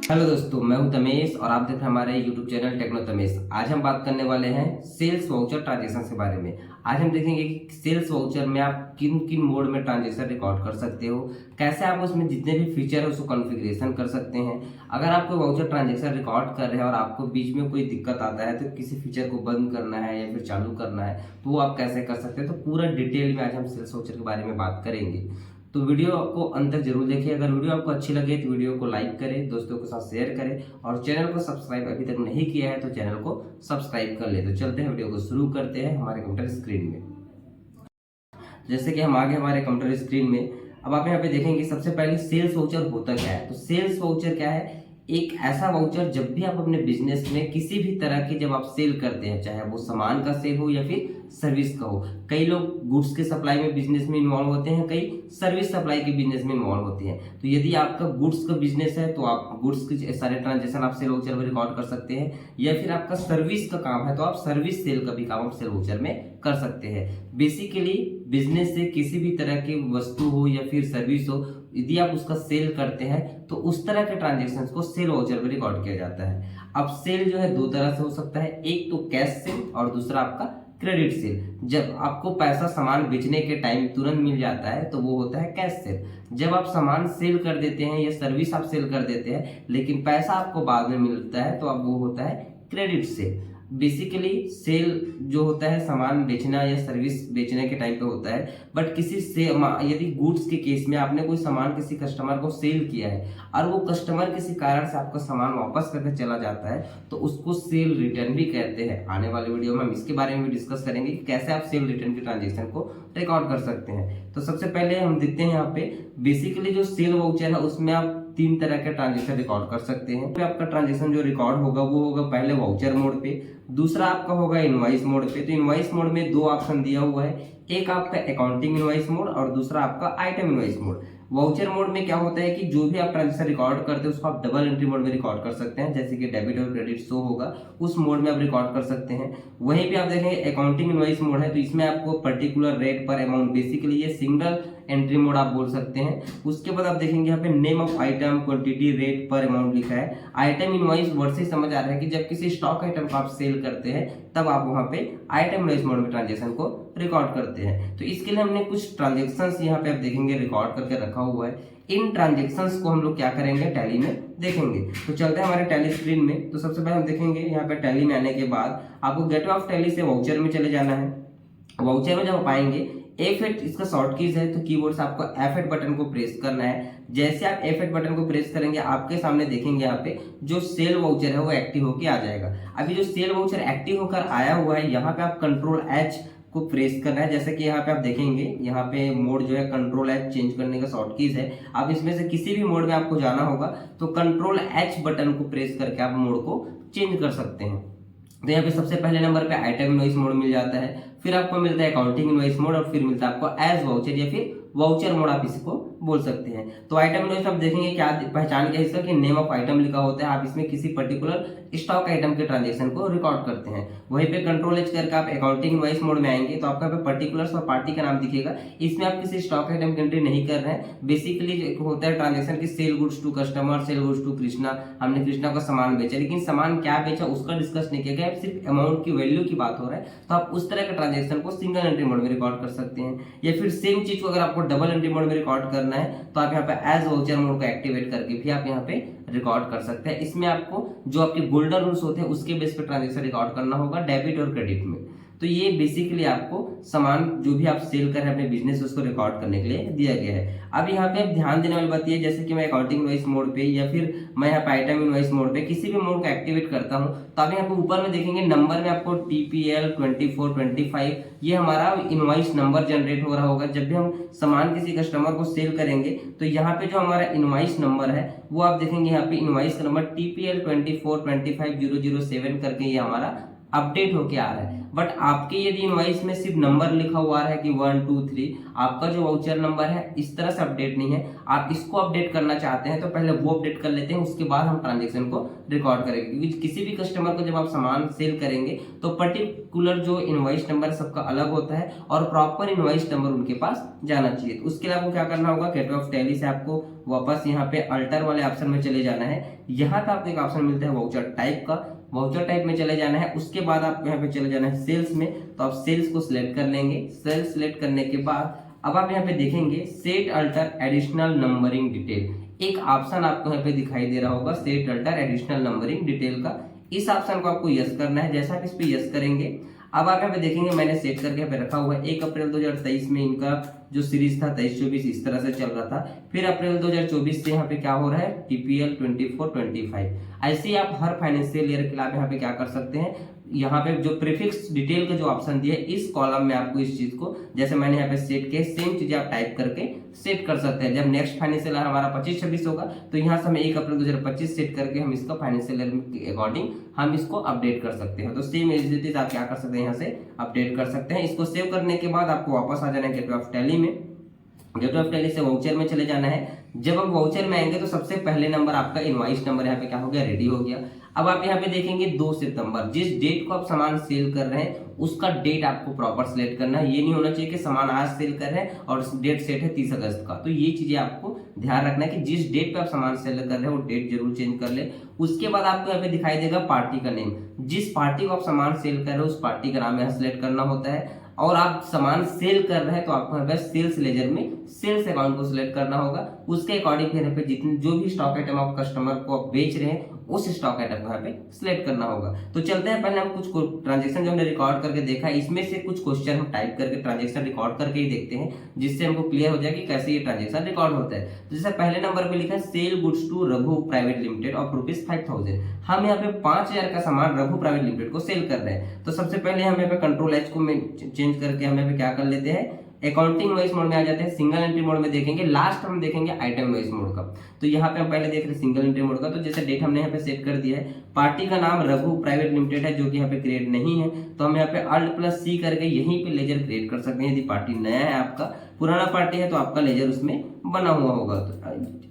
Hello दोस्तों, मैं हूं तमेश और आप देख रहे हैं हमारे यूट्यूब चैनल टेक्नो तमेश। आज हम बात करने वाले हैं सेल्स वाउचर ट्रांजेक्शन के बारे में। आज हम देखेंगे कि सेल्स वाउचर में आप किन किन मोड में ट्रांजेक्शन रिकॉर्ड कर सकते हो, कैसे आप उसमें जितने भी फीचर है उसको कॉन्फ़िगरेशन कर सकते हैं। अगर आप कोई वाउचर ट्रांजेक्शन रिकॉर्ड कर रहे हैं और आपको बीच में कोई दिक्कत आता है तो किसी फीचर को बंद करना है या फिर चालू करना है तो वो आप कैसे कर सकते हैं, तो पूरा डिटेल में आज हम सेल्स वाउचर के बारे में बात करेंगे। तो वीडियो को अंत तक जरूर देखिए। अगर वीडियो आपको अच्छी लगे तो वीडियो को लाइक करें, दोस्तों के साथ शेयर करें और चैनल को सब्सक्राइब अभी तक नहीं किया है तो चैनल को सब्सक्राइब कर ले। तो चलते हैं, वीडियो को शुरू करते हैं हमारे कंप्यूटर स्क्रीन में। जैसे कि हम आगे हमारे कंप्यूटर स्क्रीन में, अब आप यहाँ पे देखेंगे सबसे पहले सेल्स वाउचर होता क्या है। तो सेल्स वाउचर क्या है? एक ऐसा वाउचर जब भी आप अपने बिजनेस में किसी भी तरह की जब आप सेल करते हैं, चाहे वो सामान का सेल हो या फिर सर्विस का हो। कई लोग गुड्स के सप्लाई में बिजनेस में इन्वॉल्व होते हैं, कई सर्विस सप्लाई के बिजनेस में इन्वॉल्व होते हैं। तो यदि आपका गुड्स का बिजनेस है तो आप गुड्स के सारे ट्रांजेक्शन आप सेल वाउचर में रिकॉर्ड कर सकते हैं, या फिर आपका सर्विस का काम है तो आप सर्विस सेल का भी काम आप सेल वाउचर में कर सकते हैं। बेसिकली बिजनेस से किसी भी तरह की वस्तु हो या फिर सर्विस हो, यदि आप उसका सेल करते हैं तो उस तरह के ट्रांजेक्शन को सेल वाउचर में रिकॉर्ड किया जाता है। अब सेल जो है दो तरह से हो सकता है, एक तो कैश सेल और दूसरा आपका क्रेडिट सेल। जब आपको पैसा सामान बेचने के टाइम तुरंत मिल जाता है तो वो होता है कैश सेल। जब आप सामान सेल कर देते हैं या सर्विस आप सेल कर देते हैं लेकिन पैसा आपको बाद में मिलता है तो अब वो होता है क्रेडिट सेल। बेसिकली सेल जो होता है सामान बेचना या सर्विस बेचने के टाइम पे होता है, बट किसी से यदि गुड्स के केस में आपने कोई सामान किसी कस्टमर को सेल किया है और वो कस्टमर किसी कारण से आपका सामान वापस करके चला जाता है तो उसको सेल रिटर्न भी कहते हैं। आने वाले वीडियो में हम इसके बारे में भी डिस्कस करेंगे कि कैसे आप सेल रिटर्न की ट्रांजेक्शन को रिकॉर्ड कर सकते हैं। तो सबसे पहले हम देखते हैं यहाँ पे बेसिकली जो सेल वाउचर है उसमें आप तीन तरह के ट्रांजेक्शन रिकॉर्ड कर सकते हैं। तो आपका ट्रांजेक्शन जो रिकॉर्ड होगा वो होगा पहले वाउचर मोड पे, दूसरा आपका होगा इनवॉइस मोड पे। तो इनवॉइस मोड में दो ऑप्शन दिया हुआ है, एक आपका अकाउंटिंग इनवॉइस मोड और दूसरा आपका item invoice mode. Voucher mode में क्या होता है कि जो भी आप ट्रांजेक्शन रिकॉर्ड करते हैं उसको आप डबल एंट्री मोड में रिकॉर्ड कर सकते हैं, जैसे कि डेबिट और क्रेडिट शो होगा उस मोड में आप रिकॉर्ड कर सकते हैं। वहीं पे आप देखेंगे अकाउंटिंग इनवॉइस मोड है तो इसमें आपको पर्टिकुलर रेट पर अमाउंट, बेसिकली ये सिंगल एंट्री मोड आप बोल सकते हैं। उसके बाद आप देखेंगे यहाँ पे name of item, quantity, rate पर अमाउंट लिखा है। आइटम इनवॉइस वर्ड से समझ आ रहा है कि जब किसी स्टॉक आइटम को आप सेल करते हैं तब आप वहां पे आइटम इनवॉइस मोड में ट्रांजेक्शन को रिकॉर्ड करते हैं। तो इसके लिए हमने कुछ ट्रांजेक्शंस यहाँ पे आप देखेंगे रिकॉर्ड करके रखा हुआ है। इन ट्रांजेक्शंस को हम लोग क्या करेंगे, टैली में देखेंगे। तो चलते हैं हमारे टैली स्क्रीन में। तो सबसे पहले हम देखेंगे यहाँ पे टैली में आने के बाद आपको गेटवे ऑफ टैली से वाउचर में चले जाना है। वाउचर में जब आप आएंगे F8 इसका शॉर्ट कीज है तो कीबोर्ड से आपको F8 बटन को प्रेस करना है। जैसे आप F8 बटन को प्रेस करेंगे आपके सामने देखेंगे यहाँ पे जो सेल वाउचर है वो एक्टिव होकर आ जाएगा। अभी जो सेल वाउचर एक्टिव होकर आया हुआ है यहाँ पे आप कंट्रोल H को प्रेस करना है। जैसे कि यहाँ पे आप देखेंगे यहाँ पे मोड जो है कंट्रोल H चेंज करने का शॉर्ट कीज है। आप इसमें से किसी भी मोड में आपको जाना होगा तो कंट्रोल H बटन को प्रेस करके आप मोड को चेंज कर सकते हैं। तो यहाँ पे सबसे पहले नंबर पे आइटम इनवॉइस मोड मिल जाता है, फिर आपको मिलता है अकाउंटिंग इनवॉइस मोड और फिर मिलता है आपको एज वाउचर या फिर वाउचर मोड आप इसको बोल सकते हैं। तो आइटम इनवॉइस आप देखेंगे क्या पहचान क्या इसका कि नेम ऑफ आइटम लिखा होता है। आप इसमें किसी पर्टिकुलर स्टॉक आइटम के ट्रांजेक्शन को रिकॉर्ड करते हैं। वहीं पे कंट्रोल एच करके आप अकाउंटिंग इनवॉइस मोड में आएंगे तो आपका पे पर्टिकुलर्स और पार्टी का नाम दिखेगा। इसमें आप किसी स्टॉक आइटम की एंट्री नहीं कर रहे हैं। बेसिकली होता है ट्रांजेक्शन की sell goods to customer, sell goods to Krishna. हमने कृष्णा का सामान बेचा लेकिन सामान क्या बेचा उसका डिस्कस नहीं किया गया, सिर्फ अमाउंट की वैल्यू की बात हो रहा है। तो आप उस तरह के ट्रांजेक्शन को सिंगल एंट्री मोड में रिकॉर्ड कर सकते हैं। या फिर सेम चीज को अगर आपको डबल एंट्री मोड में रिकॉर्ड करना है तो आप यहाँ पे एज वाउचर मोड को एक्टिवेट करके भी आप यहाँ पे रिकॉर्ड कर सकते हैं। इसमें आपको जो आपके गोल्डन रूल्स होते हैं उसके बेस पे ट्रांजेक्शन रिकॉर्ड करना होगा डेबिट और क्रेडिट में। तो ये बेसिकली आपको सामान जो भी आप सेल कर रहे हैं अपने बिजनेस उसको रिकॉर्ड करने के लिए दिया गया है। अब यहाँ पे आप ध्यान देने वाली बात ये, जैसे कि मैं अकाउंटिंग इनवॉइस मोड पे या फिर मैं यहाँ पे आइटम इनवॉइस मोड पे किसी भी मोड को एक्टिवेट करता हूँ तो आप यहाँ पे ऊपर में देखेंगे नंबर में आपको TPL 2425 ये हमारा इनवॉइस नंबर जनरेट हो रहा होगा। जब भी हम सामान किसी कस्टमर को सेल करेंगे तो यहाँ पे जो हमारा इनवॉइस नंबर है वो आप देखेंगे यहाँ पे इनवॉइस नंबर TPL 2425 007 करके ये हमारा अपडेट होके आ रहा है। बट आपके यदि इनवॉइस में सिर्फ नंबर लिखा हुआ है कि 1 2 3, आपका जो वाउचर नंबर है इस तरह से अपडेट नहीं है, आप इसको अपडेट करना चाहते हैं तो पहले वो अपडेट कर लेते हैं, उसके बाद हम ट्रांजेक्शन को रिकॉर्ड करेंगे। क्योंकि किसी भी कस्टमर को जब आप सामान सेल करेंगे तो पर्टिकुलर जो इनवॉइस नंबर सबका अलग होता है और प्रॉपर इनवॉइस नंबर उनके पास जाना चाहिए। तो उसके लिए आपको क्या करना होगा, गेटवे ऑफ टैली से आपको वापस यहाँ पे अल्टर वाले ऑप्शन में चले जाना है। यहाँ पे आपको एक ऑप्शन मिलता है वाउचर टाइप का, वाउचर टाइप में चले जाना है। उसके बाद आपको यहाँ पे चले जाना है सेल्स में, तो आप सेल्स को सिलेक्ट कर लेंगे। सेल्स सिलेक्ट करने के बाद अब आप यहाँ पे देखेंगे set alter additional numbering detail, एक ऑप्शन आपको यहाँ पे दिखाई दे रहा होगा set alter additional numbering detail का। इस ऑप्शन को आपको यस करना है। जैसा आप इस पे यस करेंगे अब आप यहाँ पे देखेंगे मैंने सेट करके यहाँ पे रखा हुआ है। 1 अप्रैल 2023 में इनका जो सीरीज था 23-24 इस तरह से चल रहा था। फिर अप्रैल 2024 से यहाँ पे क्या हो रहा है TPL 24-25। ऐसे ही आप हर फाइनेंशियल ईयर के लिए आप यहाँ पे क्या कर सकते हैं, यहाँ पे जो प्रीफिक्स डिटेल का जो ऑप्शन दिया है इस कॉलम में आपको इस चीज को जैसे मैंने यहाँ पे सेट किया सेम चीजें आप टाइप करके सेट कर सकते हैं। जब नेक्स्ट फाइनेंशियल ईयर हमारा 25-26 होगा तो यहाँ से हम 1 अप्रैल 2025 सेट करके हम इसका फाइनेंशियल ईयर के अकॉर्डिंग हम इसको अपडेट कर सकते हैं। तो सेम एज इट इज आप क्या कर सकते हैं, यहाँ से अपडेट कर सकते हैं। इसको सेव करने के बाद आपको वापस आ जाना है गेटवे ऑफ टैली में। गेटवे ऑफ टैली से वाउचर में चले जाना है। जब हम वाउचर में आएंगे तो सबसे पहले नंबर आपका इनवॉइस नंबर यहाँ पे क्या हो गया, रेडी हो गया। अब आप यहाँ पे देखेंगे 2 सितंबर, जिस डेट को आप सामान सेल कर रहे हैं उसका डेट आपको प्रॉपर सिलेक्ट करना है। ये नहीं होना चाहिए कि सामान आज सेल कर रहे हैं और डेट सेट है 30 अगस्त का। तो ये चीजें आपको ध्यान रखना है कि जिस डेट पे आप सामान सेल कर रहे हैं वो डेट जरूर चेंज कर ले। उसके बाद आपको यहाँ पे दिखाई देगा पार्टी का नेम, जिस पार्टी को आप सामान सेल कर रहे हो उस पार्टी का नाम यहाँ सिलेक्ट करना होता है। और आप सामान सेल कर रहे हैं तो आपको यहाँ पे सेल्स लेजर में सेल्स अकाउंट को सिलेक्ट करना होगा। उसके अकॉर्डिंग यहाँ पे जितने जो भी स्टॉक आइटम आप कस्टमर को आप बेच रहे हैं उस स्टॉक आइटम को यहाँ पे सिलेक्ट करना होगा। तो चलते हैं, पहले हम कुछ ट्रांजेक्शन जो हमने रिकॉर्ड करके देखा है इसमें से कुछ क्वेश्चन हम टाइप करके ट्रांजेक्शन रिकॉर्ड करके ही देखते हैं, जिससे हमको क्लियर हो जाए कि कैसे ये ट्रांजेक्शन रिकॉर्ड होता है। तो जैसे पहले नंबर पे लिखा है sell goods to Raghu private limited of ₹5000। हम यहाँ पे 5000 का सामान रघु प्राइवेट लिमिटेड को सेल कर रहे हैं। तो सबसे पहले हम यहाँ पे कंट्रोल एच को चेंज करके हम यहाँ पे क्या कर लेते हैं, अकाउंटिंग वाइज मोड में आ जाते हैं। सिंगल एंट्री मोड में देखेंगे, लास्ट हम देखेंगे आइटम वाइज मोड का। तो यहाँ पे हम पहले देख रहे हैं सिंगल एंट्री मोड का। तो जैसे डेट हमने यहाँ पे सेट कर दिया है, पार्टी का नाम रघु प्राइवेट लिमिटेड है जो कि यहाँ पे क्रिएट नहीं है, तो हम यहाँ पे Alt+C करके यहीं पे लेजर क्रिएट कर सकते हैं। यदि पार्टी नया है आपका, पुराना पार्टी है तो आपका लेजर उसमें बना हुआ होगा। तो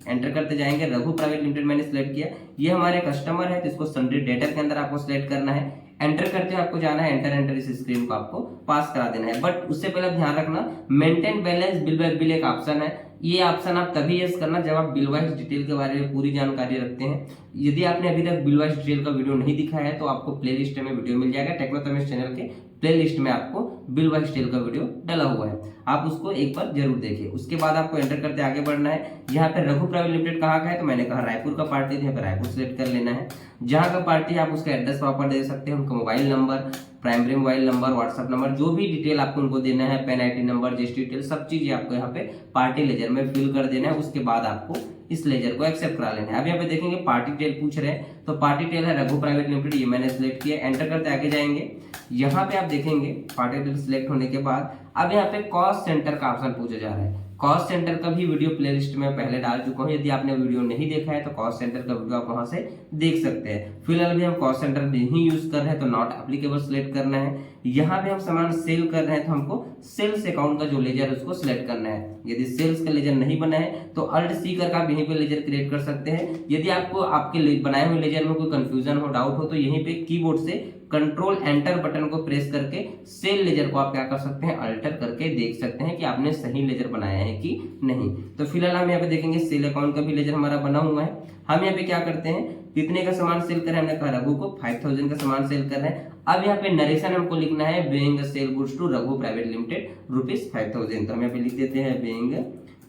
एंटर करते जाएंगे, रघु प्राइवेट लिमिटेड मैंने सिलेक्ट किया, ये हमारे कस्टमर है तो इसको सन्ड्री डेटर के अंदर आपको सिलेक्ट करना है। एंटर करते हुए आपको जाना है एंटर इस स्क्रीन को आपको पास करा देना है। बट उससे पहले ध्यान रखना maintain balance bill bye bill एक ऑप्शन है, ये ऑप्शन आप तभी यस करना जब आप बिल वाइज डिटेल के बारे में पूरी जानकारी रखते हैं। यदि आपने अभी तक बिल वाइज डिटेल का वीडियो नहीं दिखा है तो आपको प्लेलिस्ट में वीडियो मिल जाएगा, टेक्नोतमेश चैनल के प्लेलिस्ट में आपको बिल वाइज डिटेल का वीडियो डाला हुआ है, आप उसको एक बार जरूर देखिए। उसके बाद आपको एंटर करते आगे बढ़ना है। यहाँ पे रघु प्राइवेट लिमिटेड कहाँ का है, तो मैंने कहा रायपुर का पार्टी है, यहाँ पे रायपुर सिलेक्ट कर लेना है। जहाँ का पार्टी है आप उसका एड्रेस प्रॉपर दे सकते हैं, उनका mobile number, primary mobile number, WhatsApp number, जो भी डिटेल आपको उनको देना है, pan ID number, GST detail, सब चीजें आपको यहाँ पे पार्टी लेजर में फिल कर देना है। उसके बाद आपको इस लेजर को एक्सेप्ट करा लेना है। अब यहाँ पे देखेंगे पार्टी डिटेल पूछ रहे हैं, तो पार्टी डिटेल है रघु प्राइवेट लिमिटेड, ये मैंने सिलेक्ट किया। एंटर करते आगे जाएंगे, यहाँ पे आप देखेंगे पार्टी डिटेल सिलेक्ट होने के बाद अब यहाँ पे कॉस्ट सेंटर का ऑप्शन पूछा जा रहा है। कॉस्ट सेंटर का भी वीडियो प्लेलिस्ट में पहले डाल चुका हूँ, यदि आपने वीडियो नहीं देखा है तो कॉस्ट सेंटर का वीडियो आप वहां से देख सकते हैं। फिलहाल भी हम कॉस्ट सेंटर नहीं यूज कर रहे हैं तो नॉट एप्लीकेबल सिलेक्ट करना है। यहाँ पे हम सामान सेल कर रहे हैं तो हमको सेल्स अकाउंट का जो लेजर है उसको सिलेक्ट करना है। यदि सेल्स का लेजर नहीं बना है तो Alt+C करके आप यहीं पे लेजर क्रिएट कर सकते हैं। यदि आपको आपके बनाए हुए लेजर में कोई कंफ्यूजन हो, डाउट हो, तो यहीं पे कीबोर्ड से कंट्रोल एंटर बटन को प्रेस करके सेल लेजर को आप क्या कर सकते हैं, अल्टर करके देख सकते हैं कि आपने सही लेजर बनाया है कि नहीं। तो फिलहाल हम यहाँ पे देखेंगे सेल अकाउंट का भी लेजर हमारा बना हुआ है। हम यहाँ पे क्या करते हैं, कितने का सामान सेल कर रहे हैं, हमने कहा रघु को 5000 का सामान सेल कर रहे हैं। अब यहाँ पे नरेशन हमको लिखना है being sell goods to Raghu private limited ₹5000। तो हम यहाँ पे लिख देते हैं being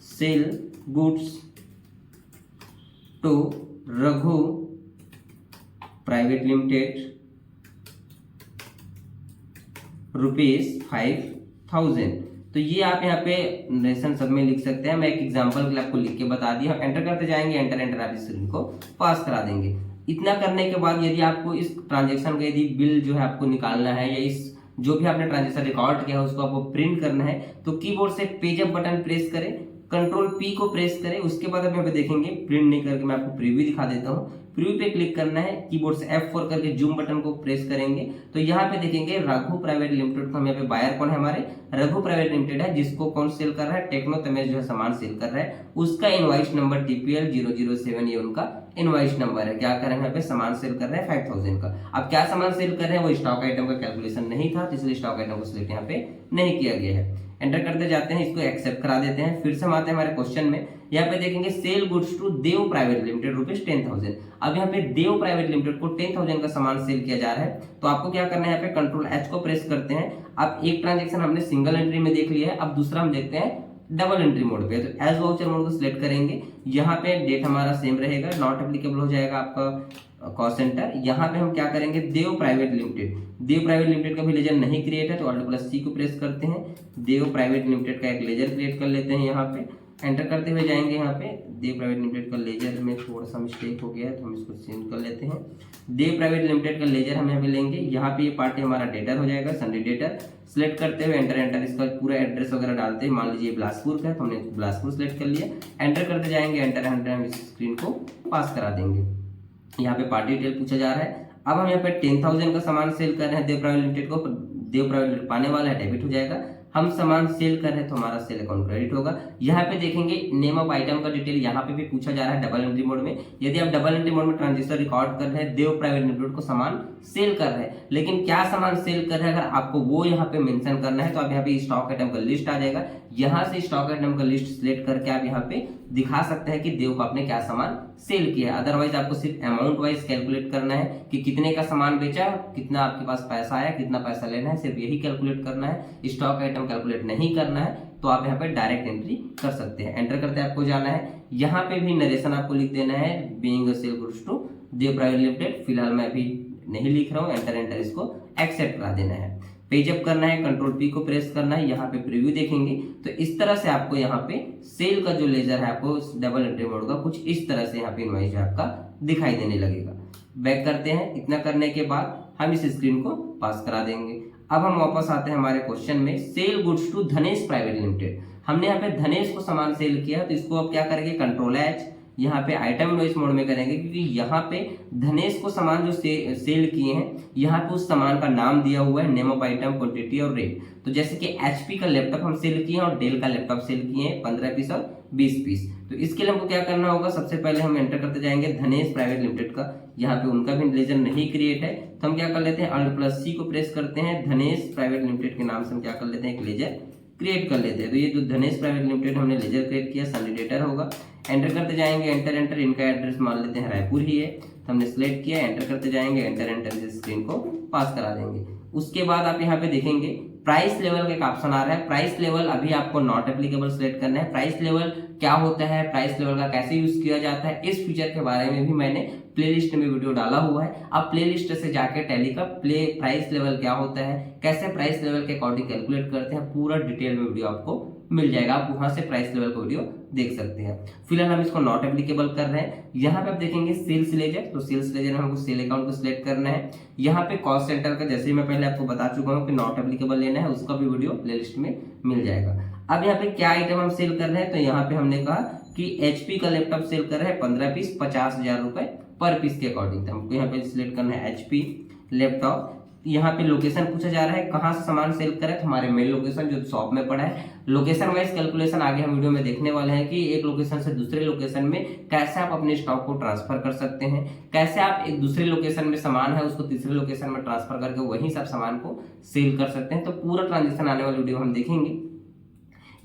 sell goods to Raghu private limited ₹5000। तो ये आप यहाँ पे नरेशन सब में लिख सकते हैं। मैं एक एग्जांपल के लिए आपको लिख के बता दिया। एंटर करते जाएंगे, एंटर आप इस स्क्रीन को पास करा देंगे। इतना करने के बाद यदि आपको इस ट्रांजेक्शन का यदि बिल जो है आपको निकालना है या इस जो भी आपने ट्रांजेक्शन रिकॉर्ड किया है उसको आपको प्रिंट करना है, तो कीबोर्ड से पेज अप बटन प्रेस करें। कंट्रोल पी को प्रेस करें। उसके बाद आप यहाँ पे देखेंगे, प्रिंट नहीं करके मैं आपको प्रीव्यू दिखा देता हूँ। प्रीव्यू पे क्लिक करना है, कीबोर्ड से F4 करके जूम बटन को प्रेस करेंगे तो यहाँ पे देखेंगे रघु प्राइवेट लिमिटेड को हम यहाँ पे बायर कौन है, हमारे रघु प्राइवेट लिमिटेड है, जिसको कौन सेल कर रहा है, टेक्नो तमेज जो है सामान सेल कर रहा है। उसका इनवॉइस नंबर TPL 007 ये उनका इनवॉइस नंबर है। क्या कर रहे हैं यहाँ पे, सामान सेल कर रहे हैं 5000 का। अब क्या सामान सेल कर रहे हैं, वो स्टॉक आइटम का कैलकुलेशन नहीं था, इसलिए स्टॉक आइटम को सिलेक्ट यहाँ पे नहीं किया गया है। एंटर करते जाते हैं, इसको एक्सेप्ट करा देते हैं। फिर से हम आते हैं हमारे क्वेश्चन में, यहाँ पे देखेंगे sell goods to Dev private limited ₹10,000। अब यहाँ पे देव प्राइवेट लिमिटेड को 10,000 का सामान सेल किया जा रहा है, तो आपको क्या करना है, यहाँ पे कंट्रोल H को प्रेस करते हैं। अब एक ट्रांजेक्शन हमने सिंगल एंट्री में देख लिया है, अब दूसरा हम देखते हैं डबल एंट्री मोड पे। तो एज वाउचर मोड को सिलेक्ट करेंगे, यहाँ पे डेट हमारा सेम रहेगा, नॉट एप्लीकेबल हो जाएगा आपका कॉस्ट सेंटर। यहाँ पे हम क्या करेंगे, देव प्राइवेट लिमिटेड, देव प्राइवेट लिमिटेड का भी लेजर नहीं क्रिएट है तो Alt+C को प्रेस करते हैं। देव प्राइवेट लिमिटेड का एक लेजर क्रिएट कर लेते हैं। यहाँ पे एंटर करते हुए जाएंगे, यहाँ पे देव प्राइवेट लिमिटेड का लेजर में थोड़ा सा मिस्टेक हो गया है तो हम इसको चेंज कर लेते हैं। देव प्राइवेट लिमिटेड का लेजर हम यहाँ पे लेंगे। यहाँ पे ये पार्टी हमारा डेटर हो जाएगा, संडे डेटर। सिलेक्ट करते हुए एंटर इसका पूरा एड्रेस वगैरह डालते हैं। मान लीजिए बिलासपुर का है तो हमने बिलासपुर सिलेक्ट कर लिया। एंटर करते जाएंगे, एंटर हम इस स्क्रीन को पास करा देंगे। यहाँ पे पार्टी डिटेल पूछा जा रहा है। अब हम यहाँ पे 10,000 का सामान सेल कर रहे हैं देव प्राइवेट लिमिटेड को, देव प्राइवेट लिमिटेड पाने वाला है, डेबिट हो जाएगा। हम सामान सेल कर रहे हैं तो हमारा सेल अकाउंट क्रेडिट होगा। यहाँ पे देखेंगे नेम ऑफ आइटम का डिटेल यहाँ पे भी पूछा जा रहा है डबल एंट्री मोड में। यदि आप डबल एंट्री मोड में ट्रांजेक्शन रिकॉर्ड कर रहे हैं, देव प्राइवेट लिमिटेड को सामान सेल कर रहे हैं, लेकिन क्या सामान सेल कर रहे हैं अगर आपको वो यहाँ पे मेंशन करना है तो आप यहाँ पे स्टॉक आइटम का लिस्ट आ जाएगा। यहाँ से स्टॉक आइटम का लिस्ट सिलेक्ट करके आप यहाँ पे दिखा सकते हैं कि देव को आपने क्या सामान सेल किया है। अदरवाइज आपको सिर्फ अमाउंट वाइज कैलकुलेट करना है कि कितने का सामान बेचा, कितना आपके पास पैसा आया, कितना पैसा लेना है, सिर्फ यही कैलकुलेट करना है। स्टॉक आइटम कैलकुलेट नहीं करना है तो आप यहाँ पे डायरेक्ट एंट्री कर सकते हैं। एंटर करते आपको जाना है, यहाँ पे भी नरेशन आपको लिख देना है, being sell goods to Dev private limited. फिलहाल मैं अभी नहीं लिख रहा हूँ, एंटर इसको एक्सेप्ट करा देना है। पेज अप करना है, कंट्रोल P को प्रेस करना है। यहाँ पे प्रीव्यू देखेंगे तो इस तरह से आपको यहाँ पे सेल का जो लेजर है आपको डबल एंट्री मोड का कुछ इस तरह से यहाँ पे इनवॉइस आपका दिखाई देने लगेगा। बैक करते हैं। इतना करने के बाद हम इस स्क्रीन को पास करा देंगे। अब हम वापस आते हैं हमारे क्वेश्चन में, sell goods to Dhanesh private limited. हमने यहाँ पे धनेश को सामान सेल किया तो इसको अब क्या करेंगे, कंट्रोल H, यहाँ पे आइटम इनवॉइस मोड में करेंगे, क्योंकि यहाँ पे धनेश को सामान जो सेल किए हैं यहाँ पे उस सामान का नाम दिया हुआ है, नेम ऑफ आइटम, क्वांटिटी और रेट। तो जैसे कि HP का लैपटॉप हम सेल किए हैं और डेल का लैपटॉप सेल किए हैं 15 पीस और 20 पीस। तो इसके लिए हमको क्या करना होगा, सबसे पहले हम एंटर करते जाएंगे धनेश प्राइवेट लिमिटेड का। यहाँ पे उनका भी लेजर नहीं क्रिएट है तो हम क्या कर लेते हैं, Alt+C को प्रेस करते हैं। धनेश प्राइवेट लिमिटेड के नाम से हम क्या कर लेते हैं, एक लेजर क्रिएट कर लेते हैं। तो ये जो धनेश प्राइवेट लिमिटेड हमने लेजर क्रिएट किया, संडे डेटर होगा। एंटर करते जाएंगे, एंटर इनका एड्रेस मान लेते हैं रायपुर ही है तो हमने सिलेक्ट किया। एंटर करते जाएंगे, एंटर इस स्क्रीन को पास करा देंगे। उसके बाद आप यहाँ पे देखेंगे प्राइस लेवल का एक ऑप्शन आ रहा है। प्राइस लेवल अभी आपको नॉट एप्लीकेबल सिलेक्ट करना है। प्राइस लेवल क्या होता है, प्राइस लेवल का कैसे यूज किया जाता है, इस फीचर के बारे में भी मैंने प्लेलिस्ट में वीडियो डाला हुआ है। आप प्लेलिस्ट से जाके टैली का प्राइस लेवल क्या होता है, कैसे प्राइस लेवल के अकॉर्डिंग कैलकुलेट करते हैं, पूरा डिटेल में वीडियो आपको मिल जाएगा। आप वहां से प्राइस लेवल का वीडियो देख सकते हैं। फिलहाल हम इसको नॉट एप्लीकेबल कर रहे हैं। यहाँ पे आप देखेंगे सेल्स लेजर, तो सेल्स लेजर में हमको सेल अकाउंट को सिलेक्ट करना है। यहाँ पे कॉस्ट सेंटर का जैसे मैं पहले आपको बता चुका हूँ कि नॉट एप्लीकेबल लेना है, उसका भी वीडियो प्लेलिस्ट में मिल जाएगा। अब यहाँ पे क्या आइटम हम सेल कर रहे हैं, तो यहाँ पे हमने कहा कि HP का लैपटॉप सेल कर रहे हैं 15 पीस 50,000 रुपए पर पीस के अकॉर्डिंग। तो हमको यहाँ पे सिलेक्ट करना है HP लैपटॉप। यहाँ पे लोकेशन पूछा जा रहा है, कहाँ से सामान सेल करें, तो हमारे मेल लोकेशन जो शॉप में पड़ा है। लोकेशन वाइज कैलकुलेशन आगे हम वीडियो में देखने वाले हैं कि एक लोकेशन से दूसरे लोकेशन में कैसे आप अपने स्टॉक को ट्रांसफर कर सकते हैं, कैसे आप एक दूसरे लोकेशन में सामान है उसको तीसरे लोकेशन में ट्रांसफर करके वहीं सब सामान को सेल कर सकते हैं। तो पूरा ट्रांजेक्शन आने वाली वीडियो हम देखेंगे।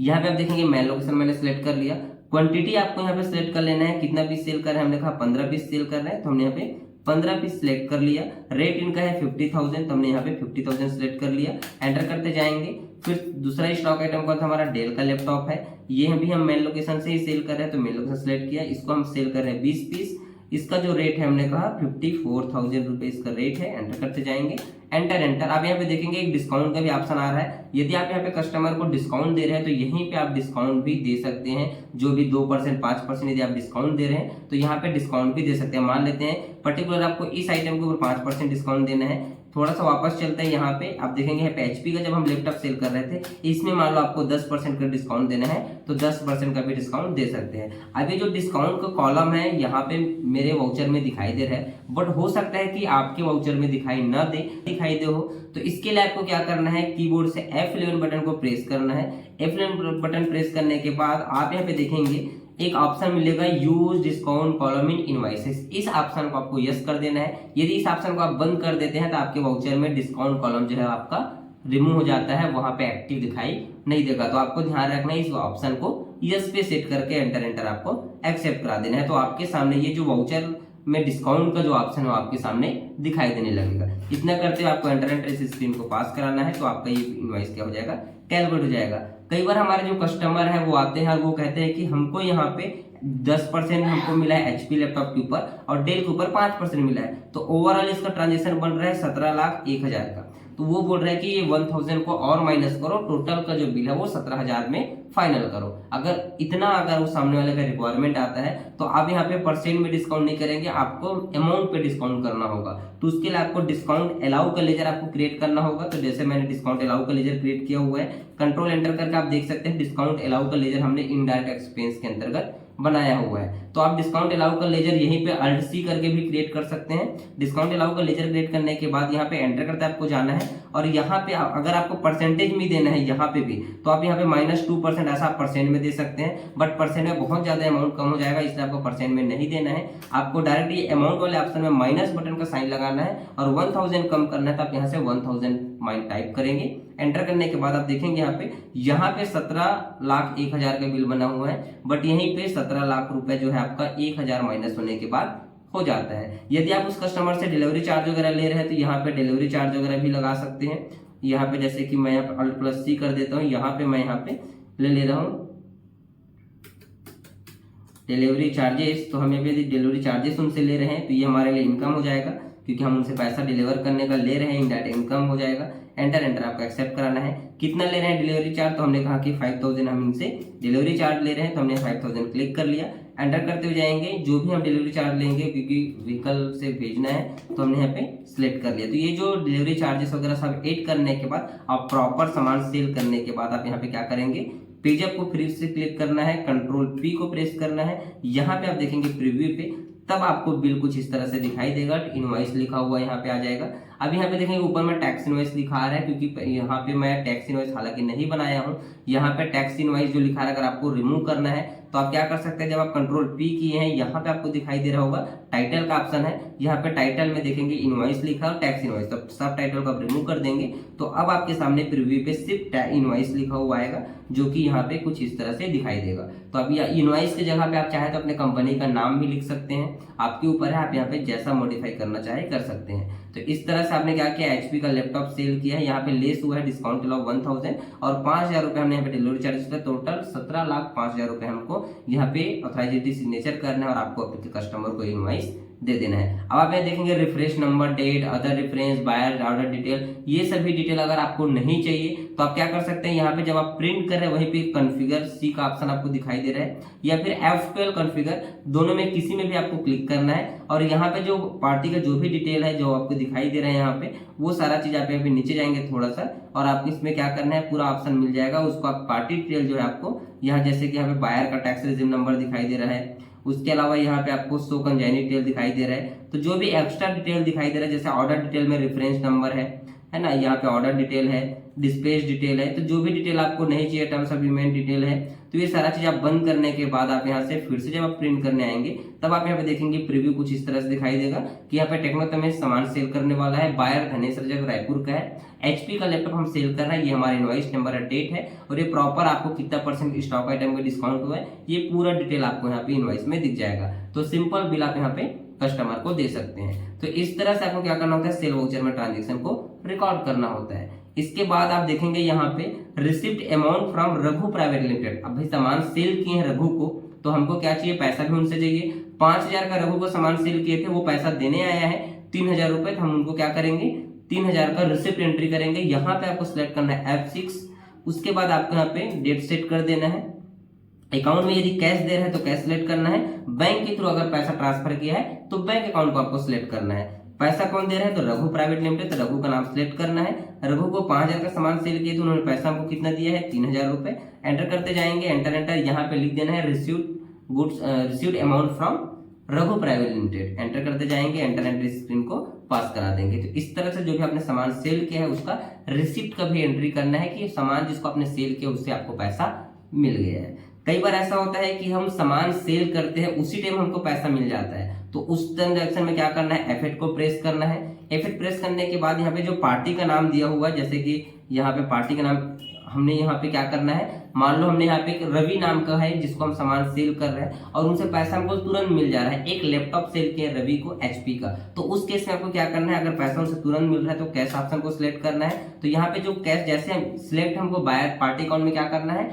यहाँ पे आप देखेंगे मेल लोकेशन मैंने सिलेक्ट कर लिया। क्वांटिटी आपको यहाँ पे सिलेक्ट कर लेना है, कितना पीस सेल कर रहे हैं, हमने कहा 15 पीस सेल कर रहे हैं तो हमने यहाँ पे 15 पीस सिलेक्ट कर लिया। रेट इनका है 50,000 तो हमने यहाँ पे 50,000 सिलेक्ट कर लिया। एंटर करते जाएंगे। फिर दूसरा स्टॉक आइटम कौन था, हमारा डेल का लैपटॉप है, ये भी हम मेल लोकेशन से ही सेल कर रहे हैं तो मेल लोकेशन सिलेक्ट किया। इसको हम सेल कर रहे हैं 20 पीस। इसका जो रेट है हमने कहा 54,000 रुपए इसका रेट है। एंटर करते जाएंगे, एंटर। आप यहाँ पे देखेंगे एक डिस्काउंट का भी ऑप्शन आ रहा है। यदि आप यहाँ पे कस्टमर को डिस्काउंट दे रहे हैं तो यहीं पे आप डिस्काउंट भी दे सकते हैं, जो भी 2% 5% यदि आप डिस्काउंट दे रहे हैं तो यहाँ पे डिस्काउंट भी दे सकते हैं। मान लेते हैं पर्टिकुलर आपको इस आइटम के ऊपर 5% डिस्काउंट देना है थोड़ा सा वापस चलते हैं यहाँ पे, आप देखेंगे यहाँ पे HP का जब हम लैपटॉप सेल कर रहे थे इसमें मान लो आपको 10% का डिस्काउंट देना है तो 10% का भी डिस्काउंट दे सकते हैं। अभी जो डिस्काउंट का कॉलम है यहाँ पे मेरे वाउचर में दिखाई दे रहा है, बट हो सकता है कि आपके वाउचर में दिखाई दे हो। तो इसके लिए आपको क्या करना है, कीबोर्ड से F11 बटन को प्रेस करना है। F11 बटन प्रेस करने के बाद आप यहाँ पे देखेंगे एक ऑप्शन मिलेगा use discount column in invoices, इस ऑप्शन को आपको यस कर देना है। यदि इस ऑप्शन को आप बंद कर देते हैं तो आपके वाउचर में डिस्काउंट कॉलम जो है आपका रिमूव हो जाता है, वहां पे एक्टिव दिखाई नहीं देगा। तो आपको ध्यान रखना है, इस ऑप्शन को यस पे सेट करके एंटर आपको एक्सेप्ट करा देना है। तो आपके सामने ये जो वाउचर में डिस्काउंट का जो ऑप्शन है आपके सामने दिखाई देने लगेगा। इतना करते हुए आपको एंटर इस स्क्रीन को पास कराना है तो आपका ये इनवॉइस क्या हो जाएगा, कैलकुलेट हो जाएगा। कई बार हमारे जो कस्टमर है वो आते हैं और वो कहते हैं कि हमको यहाँ पे 10% हमको मिला है HP लैपटॉप के ऊपर और डेल के ऊपर 5% मिला है, तो ओवरऑल इसका ट्रांजेक्शन बन रहा है 17,01,000 का। तो वो बोल रहा है कि ये 1000 को और माइनस करो, टोटल का जो बिल है वो 17,000 में फाइनल करो। अगर वो सामने वाले का रिक्वायरमेंट आता है तो आप यहाँ पे परसेंट में डिस्काउंट नहीं करेंगे, आपको अमाउंट पे डिस्काउंट करना होगा। तो उसके लिए आपको डिस्काउंट अलाउ का लेजर आपको क्रिएट करना होगा। तो जैसे मैंने डिस्काउंट अलाउ का लेजर क्रिएट किया हुआ है, कंट्रोल एंटर करके आप देख सकते हैं डिस्काउंट अलाउ का लेजर हमने इनडायरेक्ट एक्सपेंस के अंतर्गत बनाया हुआ है। तो आप डिस्काउंट अलाउ का लेजर यहीं पे Alt C करके भी क्रिएट कर सकते हैं। डिस्काउंट अलाउ का लेजर क्रिएट करने के बाद यहाँ पे एंटर करते आपको जाना है और यहाँ पे अगर आपको परसेंटेज में देना है यहाँ पे भी, तो आप यहाँ पे -2% ऐसा आप परसेंट में दे सकते हैं, बट परसेंट में बहुत ज्यादा अमाउंट कम हो जाएगा, इसलिए आपको परसेंट में नहीं देना है। आपको डायरेक्ट ये अमाउंट वाले ऑप्शन में माइनस बटन का साइन लगाना है और 1000 कम करना है तो आप यहाँ से 1000 टाइप करेंगे। एंटर करने के बाद आप देखेंगे यहाँ पे 17,01,000 का बिल बना हुआ है, बट यहीं पे 17 लाख रुपए जो है आपका 1000 माइनस होने के बाद हो जाता है। यदि आप उस कस्टमर से डिलीवरी चार्ज वगैरह ले रहे हैं तो यहाँ पे डिलीवरी चार्ज वगैरह भी लगा सकते हैं। यहाँ पे जैसे कि मैं यहाँ पे Alt+C कर देता हूँ, यहाँ पे मैं यहाँ पे ले रहा हूँ डिलीवरी चार्जेस। तो हम यदि डिलीवरी चार्जेस उनसे ले रहे हैं तो ये हमारे लिए इनकम हो जाएगा, क्योंकि हम उनसे पैसा डिलीवर करने का ले रहे हैं, इनडायरेक्ट इनकम हो जाएगा। एंटर आपको एक्सेप्ट कराना है। कितना ले रहे हैं डिलीवरी चार्ज, तो हमने कहा कि 5000 हम इनसे डिलीवरी चार्ज ले रहे हैं, तो हमने 5000 क्लिक कर लिया। एंटर करते हुए जाएंगे, जो भी हम डिलीवरी चार्ज लेंगे क्योंकि व्हीकल से भेजना है तो हमने यहाँ पे सिलेक्ट कर लिया। तो ये जो डिलीवरी चार्जेस वगैरह सब ऐड करने के बाद आप प्रॉपर सामान सेल करने के बाद आप यहाँ पे क्या करेंगे, पेजअप को फिर से क्लिक करना है, कंट्रोल P को प्रेस करना है। यहाँ पे आप देखेंगे प्रीव्यू पे, तब आपको बिल कुछ इस तरह से दिखाई देगा। इनवॉइस लिखा हुआ यहाँ पे आ जाएगा। अब यहाँ पे देखेंगे ऊपर में टैक्स इनवॉइस लिखा आ रहा है, क्योंकि यहाँ पे मैं टैक्स इनवॉइस हालांकि नहीं बनाया हूँ। यहाँ पे टैक्स इनवॉइस जो लिखा है अगर आपको रिमूव करना है तो आप क्या कर सकते हैं, जब आप कंट्रोल P किए हैं यहाँ पे आपको दिखाई दे रहा होगा टाइटल का ऑप्शन है। यहाँ पे टाइटल में देखेंगे इनवॉइस लिखा और टैक्स इनवॉइस, तो सब टाइटल को आप रिमूव कर देंगे तो अब आपके सामने प्रीव्यू पे सिर्फ इनवॉइस लिखा हुआ आएगा, जो कि यहाँ पे कुछ इस तरह से दिखाई देगा। तो अब इनवॉइस की जगह पे आप चाहे तो अपने कंपनी का नाम भी लिख सकते हैं, आपके ऊपर है, आप यहाँ पे जैसा मॉडिफाई करना चाहे कर सकते हैं। तो इस तरह से आपने क्या किया, HP का लैपटॉप सेल किया है। यहाँ पे लेस हुआ है डिस्काउंट अलाउ 1000 और 5000 रुपए हमने यहाँ पे डिलीवरी चार्जेस का टोटल 17,05,000 रुपए हमको यहाँ पे ऑथराइजेशन सिग्नेचर करना है और आपको अपने कस्टमर को इनवॉइस दे देना है। अब आप यहाँ देखेंगे reference number, date, other reference, buyer order detail, ये सभी डिटेल अगर आपको नहीं चाहिए तो आप क्या कर सकते हैं, यहाँ पे जब आप प्रिंट कर रहे हैं वहीं पे कॉन्फ़िगर C का ऑप्शन आपको दिखाई दे रहा है, या फिर F12 कॉन्फ़िगर, दोनों में किसी में भी आपको क्लिक करना है। और यहाँ पे जो पार्टी का जो भी डिटेल है जो आपको दिखाई दे रहा है यहाँ पे, वो सारा चीज आप यहाँ पे नीचे जाएंगे थोड़ा सा और आपको इसमें क्या करना है, पूरा ऑप्शन मिल जाएगा। उसको आप पार्टी डिटेल जो है आपको यहाँ, जैसे कि यहाँ पे बायर का टैक्स रिजीम नंबर दिखाई दे रहा है, उसके अलावा यहाँ पे आपको शो कंजाइनी डिटेल दिखाई दे रहा है। तो जो भी एक्स्ट्रा डिटेल दिखाई दे रहा है, जैसे ऑर्डर डिटेल में रेफरेंस नंबर है ना, यहाँ पे ऑर्डर डिटेल है, डिस्पैच डिटेल है, तो जो भी डिटेल आपको नहीं चाहिए, टर्म्स ऑफ पेमेंट डिटेल है, तो ये सारा चीज आप बंद करने के बाद आप यहाँ से फिर से जब आप प्रिंट करने आएंगे तब आप यहाँ पे देखेंगे प्रीव्यू कुछ इस तरह से दिखाई देगा कि यहाँ पे टेक्नो तमेश सामान सेल करने वाला है, बायर धनेश रजक रायपुर का है, HP का लैपटॉप हम सेल कर रहे हैं, ये हमारा इनवॉइस नंबर है, डेट है और ये प्रॉपर आपको कितना % स्टॉक आइटम का डिस्काउंट हुआ है, ये पूरा डिटेल आपको यहाँ पे इनवॉइस में दिख जाएगा। तो सिंपल बिल आप यहाँ पे कस्टमर को दे सकते हैं। तो इस तरह से आपको क्या करना होता है, सेल वाउचर में ट्रांजेक्शन को रिकॉर्ड करना होता है। इसके बाद आप देखेंगे यहाँ पे receipt amount from Raghu private limited. अब भाई सामान सेल किए हैं रघु को, तो हमको क्या चाहिए, पैसा भी उनसे चाहिए। 5000 का रघु को सामान सेल किए थे, वो पैसा देने आया है 3000 रुपए, तो हम उनको क्या करेंगे, 3000 का रिसिप्ट एंट्री करेंगे। यहाँ पे आपको सिलेक्ट करना है F6, उसके बाद आपको यहाँ पे डेट सेट कर देना है। अकाउंट में यदि कैश दे रहे हैं तो कैश सिलेक्ट करना है, बैंक के थ्रू अगर पैसा ट्रांसफर किया है तो बैंक अकाउंट को आपको सिलेक्ट करना है। पैसा कौन दे रहा है, तो रघु प्राइवेट लिमिटेड, तो रघु का नाम सिलेक्ट करना है। रघु को 5,000 का सामान सेल किया तो उन्होंने पैसा हमको कितना दिया है, 3,000 रुपए। एंटर करते जाएंगे, एंटर एंटर, यहाँ पे लिख देना है received amount from Raghu private limited. Enter करते जाएंगे, एंटर एंटर स्क्रीन को पास करा देंगे। तो इस तरह से जो भी आपने सामान सेल किया है उसका रिसिप्ट का भी एंट्री करना है कि सामान जिसको आपने सेल किया उससे आपको पैसा मिल गया है। कई बार ऐसा होता है कि हम सामान सेल करते हैं उसी टाइम हमको पैसा मिल जाता है, तो उस ट्रांजैक्शन में क्या करना है, F8 को प्रेस करना है। F8 प्रेस करने के बाद यहाँ पे जो पार्टी का नाम दिया हुआ है, जैसे कि यहाँ पे पार्टी का नाम हमने यहाँ पे क्या करना है, मान लो हमने यहाँ पे एक रवि नाम का है जिसको हम सामान सेल कर रहे हैं और उनसे पैसा हमको तुरंत मिल जा रहा है। एक लैपटॉप सेल किया रवि को HP का, तो उस केस में आपको क्या करना है, अगर पैसा उनसे तुरंत मिल रहा है तो कैश ऑप्शन को सिलेक्ट करना है। तो यहाँ पे जो कैश, जैसे हम सिलेक्ट हमको बायर पार्टी अकाउंट में क्या करना है,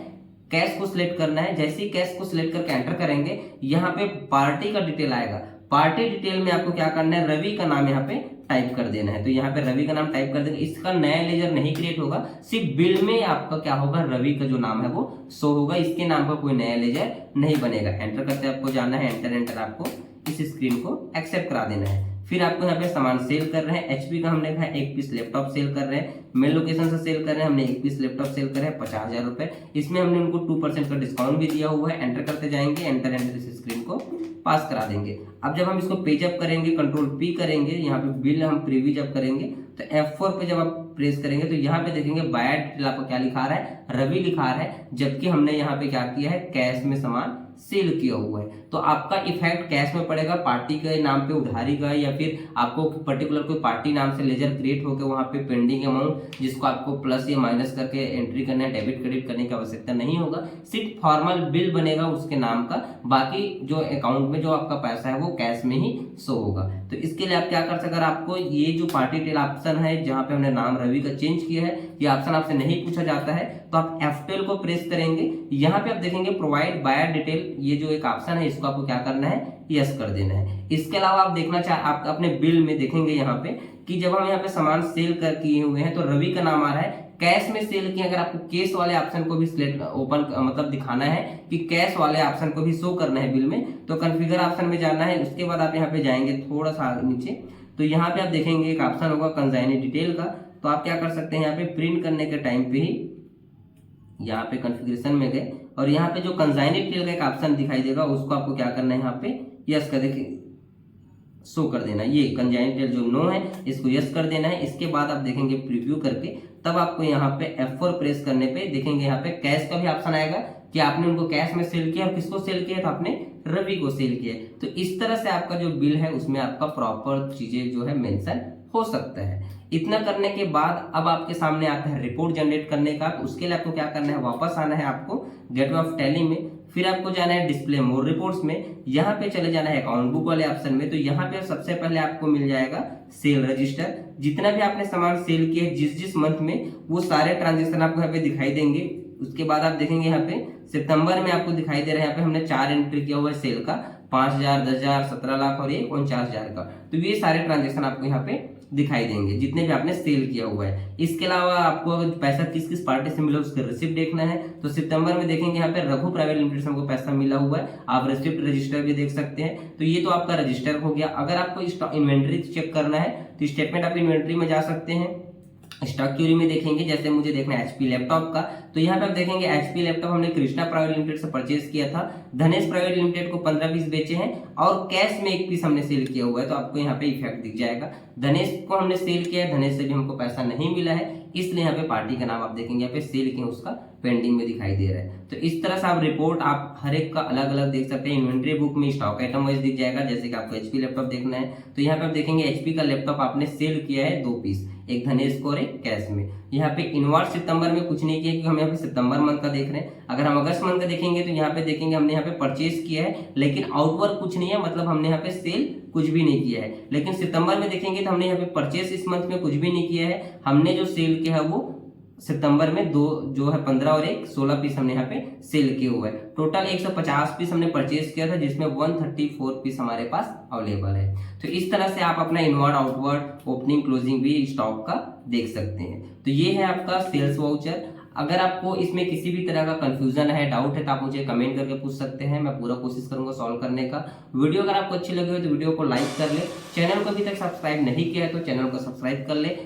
कैश को सिलेक्ट करना है। जैसे ही कैश को सिलेक्ट करके एंटर करेंगे, यहाँ पे पार्टी का डिटेल आएगा। पार्टी डिटेल में आपको क्या करना है, रवि का नाम यहाँ पे टाइप कर देना है। तो यहाँ पे रवि का नाम टाइप कर देंगे। इसका नया लेजर नहीं क्रिएट होगा, सिर्फ बिल में आपका क्या होगा, रवि का जो नाम है वो शो होगा, इसके नाम का कोई नया लेजर नहीं बनेगा। एंटर करते आपको जाना है, एंटर एंटर, आपको इस स्क्रीन को एक्सेप्ट करा देना है। फिर आपको यहाँ पे सामान सेल कर रहे हैं, HP का हमने कहा 1 पीस लैपटॉप सेल कर रहे हैं, मेल लोकेशन से सेल कर रहे हैं, हमने 1 पीस लैपटॉप सेल कर रहे हैं 50,000 रुपए। इसमें हमने उनको 2% का डिस्काउंट भी दिया हुआ है। एंटर करते जाएंगे, एंटर एंटर, इस स्क्रीन को पास करा देंगे। अब जब हम इसको पेज अप करेंगे, कंट्रोल P करेंगे, यहाँ पे बिल हम प्रीव्यू जब करेंगे तो F4 पे जब आप प्रेस करेंगे तो यहाँ पे देखेंगे बायर डिटेल आपको क्या लिखा रहा है, रवि लिखा रहा है, जबकि हमने यहाँ पे क्या किया है, कैश में सामान सेल किया हुआ है। तो आपका इफेक्ट कैश में पड़ेगा, पार्टी के नाम पे उधारी का, या फिर आपको पर्टिकुलर कोई पार्टी नाम से लेजर क्रिएट होकर वहां पे पेंडिंग अमाउंट जिसको आपको प्लस या माइनस करके एंट्री करना है, डेबिट क्रेडिट करने की आवश्यकता नहीं होगा। सिर्फ फॉर्मल बिल बनेगा उसके नाम का, बाकी जो अकाउंट में जो आपका पैसा है वो कैश में ही शो होगा। तो इसके लिए आप क्या कर सकते, अगर आपको ये जो पार्टी डिटेल ऑप्शन है जहां पे हमने नाम रवि का चेंज किया है, ये ऑप्शन आपसे नहीं पूछा जाता है, तो आप F12 को प्रेस करेंगे। यहाँ पे आप देखेंगे प्रोवाइड बायर डिटेल, ये जो एक ऑप्शन है इसको आपको क्या करना है, यस कर देना है। इसके अलावा आप देखना चाहे, आप अपने बिल में देखेंगे यहाँ पे कि जब हम यहाँ पे सामान सेल कर किए हुए हैं तो रवि का नाम आ रहा है, कैश में सेल किया। अगर आपको कैश वाले ऑप्शन को भी सिलेक्ट ओपन मतलब दिखाना है कि कैश वाले ऑप्शन को भी शो करना है बिल में, तो कॉन्फ़िगर ऑप्शन में जाना है। उसके बाद आप यहाँ पे जाएंगे थोड़ा सा नीचे, तो यहाँ पे आप देखेंगे एक ऑप्शन होगा कंसाइनी डिटेल का। तो आप क्या कर सकते हैं, यहाँ पे प्रिंट करने के टाइम पे ही यहाँ पे कॉन्फ़िगरेशन में गए और यहाँ पे जो कंसाइनी डिटेल का एक ऑप्शन दिखाई देगा उसको आपको क्या करना है, यहाँ पे यस कर देखिए शो कर देना। ये कंसाइनी डिटेल जो नो है इसको यस कर देना है। इसके बाद आप देखेंगे प्रीव्यू करके, तब आपको यहाँ पे F4 प्रेस करने पे देखेंगे यहाँ पे कैश का भी ऑप्शन आएगा कि आपने उनको कैश में सेल किया और किसको सेल किया, तो आपने रवि को सेल किया। तो इस तरह से आपका जो बिल है उसमें आपका प्रॉपर चीजें जो है मेंशन हो सकता है। इतना करने के बाद अब आपके सामने आता है रिपोर्ट जनरेट करने का। तो उसके लिए आपको क्या करना है, वापस आना है आपको गेटवे ऑफ टैली में, फिर आपको जाना है डिस्प्ले मोर रिपोर्ट्स में, यहाँ पे चले जाना है अकाउंट बुक वाले ऑप्शन में। तो यहाँ पे सबसे पहले आपको मिल जाएगा सेल रजिस्टर, जितना भी आपने सामान सेल किया है जिस मंथ में वो सारे ट्रांजेक्शन आपको यहाँ पे दिखाई देंगे। उसके बाद आप देखेंगे यहाँ पे सितंबर में आपको दिखाई दे रहा है, यहाँ पे हमने 4 एंट्री किया हुआ है सेल का, 5,000, 10,000, 17 लाख और 49,000 का। तो ये सारे ट्रांजेक्शन आपको यहाँ पे दिखाई देंगे जितने भी आपने सेल किया हुआ है। इसके अलावा आपको अगर पैसा किस किस पार्टी से मिला उसका रिसिप्ट देखना है तो सितंबर में देखेंगे यहाँ पे रघु प्राइवेट लिमिटेड से हमको पैसा मिला हुआ है, आप रिसिप्ट रजिस्टर भी देख सकते हैं। तो ये तो आपका रजिस्टर हो गया। अगर आपको इन्वेंट्री चेक करना है तो स्टेटमेंट ऑफ इन्वेंट्री में जा सकते हैं, स्टॉक क्यूरी में देखेंगे। जैसे मुझे देखना है HP लैपटॉप का, तो यहाँ पे आप देखेंगे HP लैपटॉप हमने कृष्णा प्राइवेट लिमिटेड से परचेज किया था, धनेश प्राइवेट लिमिटेड को 15 पीस बेचे हैं और कैश में 1 पीस हमने सेल किया हुआ है। तो आपको यहाँ पे इफेक्ट दिख जाएगा। धनेश को हमने सेल किया है, धनेश से भी हमको पैसा नहीं मिला है, इसलिए यहाँ पे पार्टी का नाम आप देखेंगे यहाँ पे सेल किया उसका पेंडिंग में दिखाई दे रहा है। तो इस तरह से आप रिपोर्ट आप हर एक का अलग अलग देख सकते हैं। इन्वेंट्री बुक में स्टॉक आइटम वाइज दिख जाएगा। जैसे कि आपको HP लैपटॉप देखना है तो यहाँ पे आप देखेंगे HP का लैपटॉप आपने सेल किया है 2 पीस, एक धनेश को और एक कैश में। यहाँ पे इनवर्ड सितंबर में कुछ नहीं किया क्योंकि हम यहाँ पे सितंबर मंथ का देख रहे हैं। अगर हम अगस्त मंथ का देखेंगे तो यहाँ पे देखेंगे हमने यहाँ पे परचेज किया है लेकिन आउटवर्ड कुछ नहीं है, मतलब हमने यहाँ पे सेल कुछ भी नहीं किया है। लेकिन सितंबर में देखेंगे तो हमने यहाँ पे परचेज इस मंथ में कुछ भी नहीं किया है, हमने जो सेल किया है वो सितंबर में 2 जो है 15 और 1 16 पीस हमने यहाँ पे सेल किए हुए हैं। टोटल 150 पीस हमने परचेज किया था जिसमें 134 पीस हमारे पास अवेलेबल है। तो इस तरह से आप अपना इनवर्ड आउटवर्ड ओपनिंग क्लोजिंग भी स्टॉक का देख सकते हैं। तो ये है आपका सेल्स वाउचर। अगर आपको इसमें किसी भी तरह का कंफ्यूजन है, डाउट है, तो आप मुझे कमेंट करके पूछ सकते हैं, मैं पूरा कोशिश करूंगा सॉल्व करने का। वीडियो अगर आपको अच्छी लगी हो तो वीडियो को लाइक कर ले, चैनल को अभी तक सब्सक्राइब नहीं किया है तो चैनल को सब्सक्राइब कर ले।